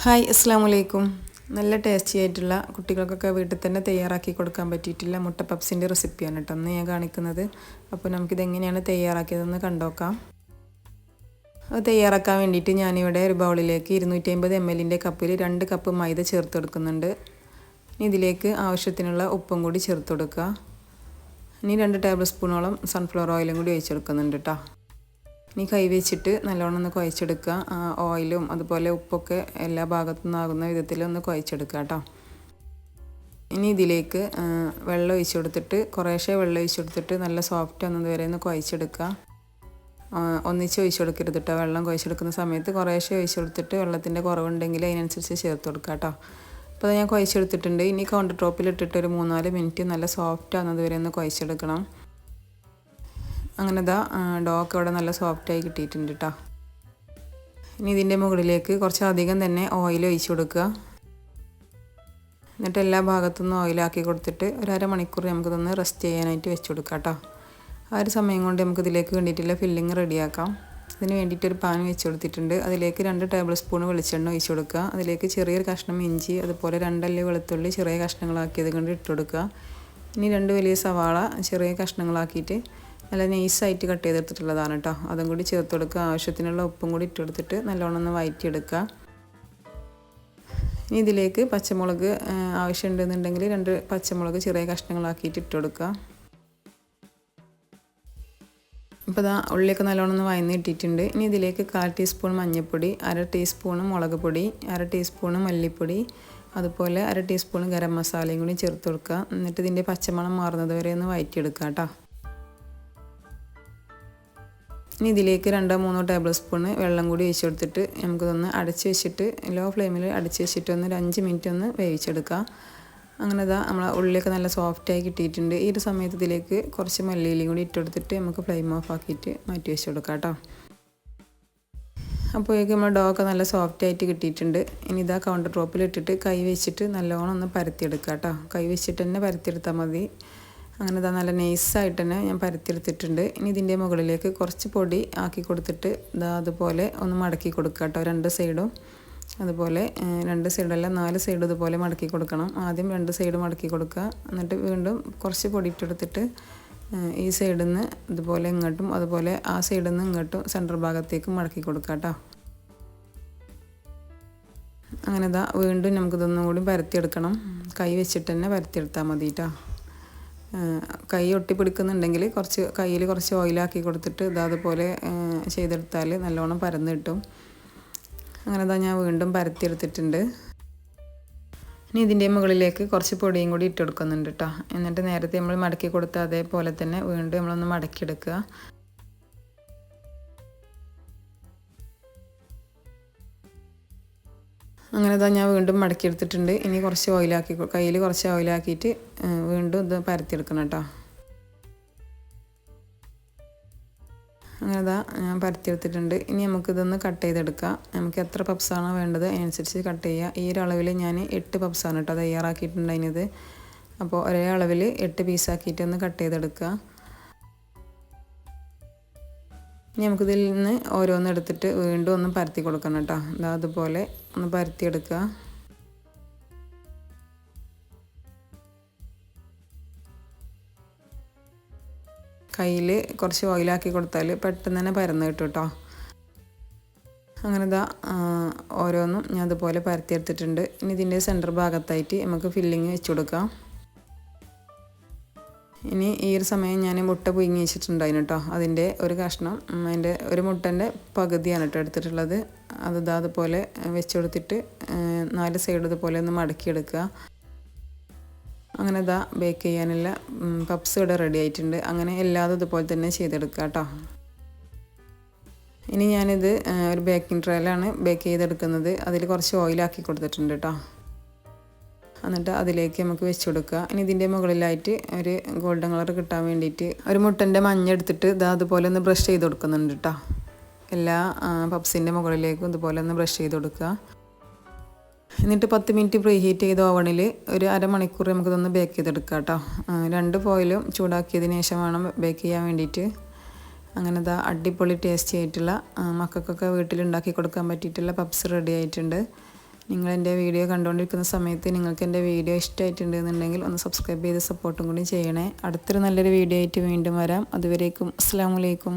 Hi അസ്സാം വലൈക്കും. നല്ല ടേസ്റ്റി ആയിട്ടുള്ള കുട്ടികൾക്കൊക്കെ വീട്ടിൽ തന്നെ തയ്യാറാക്കി കൊടുക്കാൻ പറ്റിയിട്ടുള്ള മുട്ട പപ്സിൻ്റെ റെസിപ്പിയാണ് കേട്ടോ അന്ന് ഞാൻ കാണിക്കുന്നത്. അപ്പോൾ നമുക്കിതെങ്ങനെയാണ് തയ്യാറാക്കിയതെന്ന് കണ്ടോക്കാം. അത് തയ്യാറാക്കാൻ വേണ്ടിയിട്ട് ഞാനിവിടെ ഒരു ബൗളിലേക്ക് 250 ml കപ്പിൽ 2 കപ്പ് മൈദ ചേർത്ത് കൊടുക്കുന്നുണ്ട്. ഇനി ഇതിലേക്ക് ആവശ്യത്തിനുള്ള ഉപ്പും കൂടി ചേർത്ത് കൊടുക്കുക. ഇനി 2 ടേബിൾ സ്പൂണോളം സൺഫ്ലവർ ഓയിലും കൂടി ഒഴിച്ചെടുക്കുന്നുണ്ട് കേട്ടോ. ഇനി കൈ വെച്ചിട്ട് നല്ലോണം ഒന്ന് കുഴച്ചെടുക്കുക. ഓയിലും അതുപോലെ ഉപ്പൊക്കെ എല്ലാ ഭാഗത്തു നിന്നാകുന്ന വിധത്തിൽ ഒന്ന് കുഴച്ചെടുക്കുക കേട്ടോ. ഇനി ഇതിലേക്ക് വെള്ളം ഒഴിച്ചു കൊടുത്തിട്ട് കുറേശ്ശെ വെള്ളം ഒഴിച്ചു കൊടുത്തിട്ട് നല്ല സോഫ്റ്റ് ആകുന്നത് വരെ ഒന്ന് കുഴച്ചെടുക്കുക. ഒന്നിച്ച് ഒഴിച്ചു കൊടുക്കരുത് കേട്ടോ. വെള്ളം കുഴച്ചെടുക്കുന്ന സമയത്ത് കുറേശ്ശെ ഒഴിച്ചു കൊടുത്തിട്ട് വെള്ളത്തിൻ്റെ കുറവുണ്ടെങ്കിൽ അതിനനുസരിച്ച് ചേർത്ത് കൊടുക്കുക കേട്ടോ. അപ്പോൾ അത് ഞാൻ കുഴച്ചെടുത്തിട്ടുണ്ട്. ഇനി കൗണ്ടർ ടോപ്പിലിട്ടിട്ട് ഒരു 3-4 മിനിറ്റ് നല്ല സോഫ്റ്റ് ആകുന്നത് വരെ ഒന്ന് കുഴച്ചെടുക്കണം. അങ്ങനെ ഡോ ഒക്കെ ഇവിടെ നല്ല സോഫ്റ്റായി കിട്ടിയിട്ടുണ്ട് കേട്ടോ. ഇനി ഇതിൻ്റെ മുകളിലേക്ക് കുറച്ചധികം തന്നെ ഓയിൽ ഒഴിച്ചു കൊടുക്കുക. എന്നിട്ട് എല്ലാ ഭാഗത്തുനിന്നും ഓയിലാക്കി കൊടുത്തിട്ട് ഒരു അരമണിക്കൂർ നമുക്കിതൊന്ന് റെസ്റ്റ് ചെയ്യാനായിട്ട് വെച്ച് കൊടുക്കാം കേട്ടോ. ആ ഒരു സമയം കൊണ്ട് നമുക്കിതിലേക്ക് വേണ്ടിയിട്ടുള്ള ഫില്ലിങ് റെഡിയാക്കാം. അതിന് വേണ്ടിയിട്ടൊരു പാൻ വെച്ച് കൊടുത്തിട്ടുണ്ട്. അതിലേക്ക് 2 ടേബിൾ സ്പൂൺ വെളിച്ചെണ്ണ ഒഴിച്ചു കൊടുക്കുക. അതിലേക്ക് ചെറിയൊരു കഷ്ണം ഇഞ്ചി അതുപോലെ 2 അല്ലി വെളുത്തുള്ളി ചെറിയ കഷ്ണങ്ങളാക്കിയത് കൊണ്ട് ഇട്ട് കൊടുക്കുക. ഇനി 2 വലിയ സവാള ചെറിയ കഷ്ണങ്ങളാക്കിയിട്ട് നല്ല നൈസായിട്ട് കട്ട് ചെയ്തെടുത്തിട്ടുള്ളതാണ് കേട്ടോ. അതും കൂടി ചേർത്ത് കൊടുക്കുക. ആവശ്യത്തിനുള്ള ഉപ്പും കൂടി ഇട്ട് കൊടുത്തിട്ട് നല്ലോണം ഒന്ന് വഴറ്റിയെടുക്കുക. ഇനി ഇതിലേക്ക് പച്ചമുളക് ആവശ്യമുണ്ടെന്നുണ്ടെങ്കിൽ 2 പച്ചമുളക് ചെറിയ കഷ്ണങ്ങളാക്കിയിട്ട് ഇട്ട് കൊടുക്കുക. ഇപ്പോൾ ഉള്ളിയൊക്കെ നല്ലോണം ഒന്ന് വഴന്ന് ഇട്ടിട്ടുണ്ട്. ഇനി ഇതിലേക്ക് 1/4 ടീസ്പൂൺ മഞ്ഞൾപ്പൊടി, 1/2 ടീസ്പൂൺ മുളക് പൊടി, 1/2 ടീസ്പൂൺ മല്ലിപ്പൊടി, അതുപോലെ 1/2 ടീസ്പൂൺ ഗരം മസാലയും കൂടി ചേർത്ത് കൊടുക്കുക. എന്നിട്ട് ഇതിൻ്റെ പച്ചമണം മാറുന്നത് വരെ ഒന്ന് വഴറ്റിയെടുക്കുക കേട്ടോ. ഇനി ഇതിലേക്ക് 2-3 ടേബിൾ സ്പൂൺ വെള്ളം കൂടി ഒഴിച്ച് കൊടുത്തിട്ട് നമുക്കിതൊന്ന് അടച്ച് വെച്ചിട്ട് ലോ ഫ്ലെയിമിൽ അടച്ച് വെച്ചിട്ട് ഒരു 5 മിനിറ്റ് ഒന്ന് വേവിച്ചെടുക്കുക. അങ്ങനെ നമ്മളെ ഉള്ളിയൊക്കെ നല്ല സോഫ്റ്റായി കിട്ടിയിട്ടുണ്ട്. ഈ ഒരു സമയത്ത് ഇതിലേക്ക് കുറച്ച് മല്ലിയിലയും കൂടി ഇട്ട് കൊടുത്തിട്ട് നമുക്ക് ഫ്ലെയിം ഓഫ് ആക്കിയിട്ട് മാറ്റി വെച്ച് കൊടുക്കാം കേട്ടോ. അപ്പോഴേക്കും നമ്മുടെ ഡോ ഒക്കെ നല്ല സോഫ്റ്റായിട്ട് കിട്ടിയിട്ടുണ്ട്. ഇനി കൗണ്ടർ ടോപ്പിൽ ഇട്ടിട്ട് കൈ വെച്ചിട്ട് നല്ലോണം ഒന്ന് പരത്തിയെടുക്കുക കേട്ടോ. കൈ വെച്ചിട്ട് തന്നെ പരത്തിയെടുത്താൽ മതി. അങ്ങനെ നല്ല നൈസായിട്ട് തന്നെ ഞാൻ പരത്തിയെടുത്തിട്ടുണ്ട്. ഇനി ഇതിൻ്റെ മുകളിലേക്ക് കുറച്ച് പൊടി ആക്കി കൊടുത്തിട്ട് അതുപോലെ ഒന്ന് മടക്കി കൊടുക്കുക കേട്ടോ. 2 സൈഡും അതുപോലെ 2 സൈഡല്ല 4 സൈഡും ഇതുപോലെ മടക്കി കൊടുക്കണം. ആദ്യം 2 സൈഡ് മടക്കി കൊടുക്കുക. എന്നിട്ട് വീണ്ടും കുറച്ച് പൊടി ഇട്ടെടുത്തിട്ട് ഈ സൈഡിൽ നിന്ന് ഇതുപോലെ ഇങ്ങോട്ടും അതുപോലെ ആ സൈഡിൽ നിന്ന് ഇങ്ങോട്ടും സെൻറ്റർ ഭാഗത്തേക്ക് മടക്കി കൊടുക്കുക കേട്ടോ. അങ്ങനെ വീണ്ടും നമുക്കിതൊന്നും കൂടി പരത്തിയെടുക്കണം. കൈ വെച്ചിട്ട് തന്നെ പരത്തിയെടുത്താൽ മതി കേട്ടോ. കൈ ഒട്ടിപ്പിടിക്കുന്നുണ്ടെങ്കിൽ കയ്യിൽ കുറച്ച് ഓയിലാക്കി കൊടുത്തിട്ട് അതുപോലെ ചെയ്തെടുത്താൽ നല്ലോണം പരന്ന് കിട്ടും. അങ്ങനെ ഞാൻ വീണ്ടും പരത്തിയെടുത്തിട്ടുണ്ട്. ഇനി ഇതിൻ്റെ മുകളിലേക്ക് കുറച്ച് പൊടിയും കൂടി ഇട്ട് കൊടുക്കുന്നുണ്ട് കേട്ടോ. എന്നിട്ട് നേരത്തെ നമ്മൾ മടക്കി കൊടുത്ത അതേപോലെ തന്നെ വീണ്ടും നമ്മളൊന്ന് മടക്കിയെടുക്കുക. അങ്ങനെ ഞാൻ വീണ്ടും മടക്കിയെടുത്തിട്ടുണ്ട്. ഇനി കുറച്ച് കയ്യിൽ കുറച്ച് ഓയിലാക്കിയിട്ട് വീണ്ടും ഇത് പരത്തിയെടുക്കണം കേട്ടോ. അങ്ങനെ ഞാൻ പരത്തിയെടുത്തിട്ടുണ്ട്. ഇനി നമുക്കിതൊന്ന് കട്ട് ചെയ്തെടുക്കാം. നമുക്ക് എത്ര പപ്സാണോ വേണ്ടത് അതിനനുസരിച്ച് കട്ട് ചെയ്യുക. ഈ ഒരു അളവിൽ ഞാൻ 8 പപ്സാണ് കേട്ടോ തയ്യാറാക്കിയിട്ടുണ്ടായിരുന്നത്. അപ്പോൾ ഒരേ അളവിൽ 8 പീസാക്കിയിട്ട് ഒന്ന് കട്ട് ചെയ്തെടുക്കുക. ഇനി നമുക്കിതിൽ നിന്ന് ഓരോന്ന് എടുത്തിട്ട് വീണ്ടും ഒന്ന് പരത്തി കൊടുക്കണം കേട്ടോ. അതുപോലെ ഒന്ന് പരത്തിയെടുക്കുക. കയ്യിൽ കുറച്ച് ഓയിലാക്കി കൊടുത്താൽ പെട്ടെന്ന് തന്നെ പരന്ന് കിട്ടും കേട്ടോ. അങ്ങനെ ഓരോന്നും ഞാൻ അതുപോലെ പരത്തിയെടുത്തിട്ടുണ്ട്. ഇനി ഇതിൻ്റെ സെൻറ്റർ ഭാഗത്തായിട്ട് നമുക്ക് ഫില്ലിങ് വെച്ച് കൊടുക്കാം. ഇനി ഈ ഒരു സമയം ഞാൻ മുട്ട പുഴുങ്ങി വെച്ചിട്ടുണ്ടായിരുന്നു കേട്ടോ. അതിൻ്റെ ഒരു കഷ്ണം അതിൻ്റെ ഒരു മുട്ടൻ്റെ പകുതിയാണ് കേട്ടോ എടുത്തിട്ടുള്ളത്. അതുപോലെ വെച്ച് കൊടുത്തിട്ട് 4 സൈഡ് ഇതുപോലെ ഒന്ന് മടക്കിയെടുക്കുക. അങ്ങനെ ബേക്ക് ചെയ്യാനുള്ള പപ്സ് ഇവിടെ റെഡി ആയിട്ടുണ്ട്. അങ്ങനെ എല്ലാതും ഇതുപോലെ തന്നെ ചെയ്തെടുക്കുക കേട്ടോ. ഇനി ഞാനിത് ഒരു ബേക്കിംഗ് ട്രേയിലാണ് ബേക്ക് ചെയ്തെടുക്കുന്നത്. അതിൽ കുറച്ച് ഓയിലാക്കി കൊടുത്തിട്ടുണ്ട് കേട്ടോ. എന്നിട്ട് അതിലേക്ക് നമുക്ക് വെച്ച് കൊടുക്കുക. ഇനി ഇതിൻ്റെ മുകളിലായിട്ട് ഒരു ഗോൾഡൻ കളർ കിട്ടാൻ വേണ്ടിയിട്ട് ഒരു മുട്ടൻ്റെ മഞ്ഞ എടുത്തിട്ട് അതുപോലെ ഒന്ന് ബ്രഷ് ചെയ്ത് കൊടുക്കുന്നുണ്ട് കേട്ടോ. എല്ലാ പപ്സിൻ്റെ മുകളിലേക്കും ഇതുപോലെ ഒന്ന് ബ്രഷ് ചെയ്ത് കൊടുക്കുക. എന്നിട്ട് 10 മിനിറ്റ് പ്രീ ഹീറ്റ് ചെയ്ത ഓവണിൽ ഒരു അരമണിക്കൂർ നമുക്കിതൊന്ന് ബേക്ക് ചെയ്തെടുക്കാം കേട്ടോ. 2 ഫോയിലും ചൂടാക്കിയതിന് ശേഷം വേണം ബേക്ക് ചെയ്യാൻ വേണ്ടിയിട്ട്. അങ്ങനെ അടിപൊളി ടേസ്റ്റി ആയിട്ടുള്ള മക്കൾക്കൊക്കെ വീട്ടിലുണ്ടാക്കി കൊടുക്കാൻ പറ്റിയിട്ടുള്ള പപ്സ് റെഡി ആയിട്ടുണ്ട്. നിങ്ങൾ എൻ്റെ വീഡിയോ കണ്ടുകൊണ്ടിരിക്കുന്ന സമയത്ത് നിങ്ങൾക്ക് എൻ്റെ വീഡിയോ ഇഷ്ടമായിട്ടുണ്ടെന്നുണ്ടെങ്കിൽ ഒന്ന് സബ്സ്ക്രൈബ് ചെയ്ത് സപ്പോർട്ടും കൂടി ചെയ്യണേ. അടുത്തൊരു നല്ലൊരു വീഡിയോ ആയിട്ട് വീണ്ടും വരാം. അതുവരേക്കും അസ്സലാമു അലൈക്കും.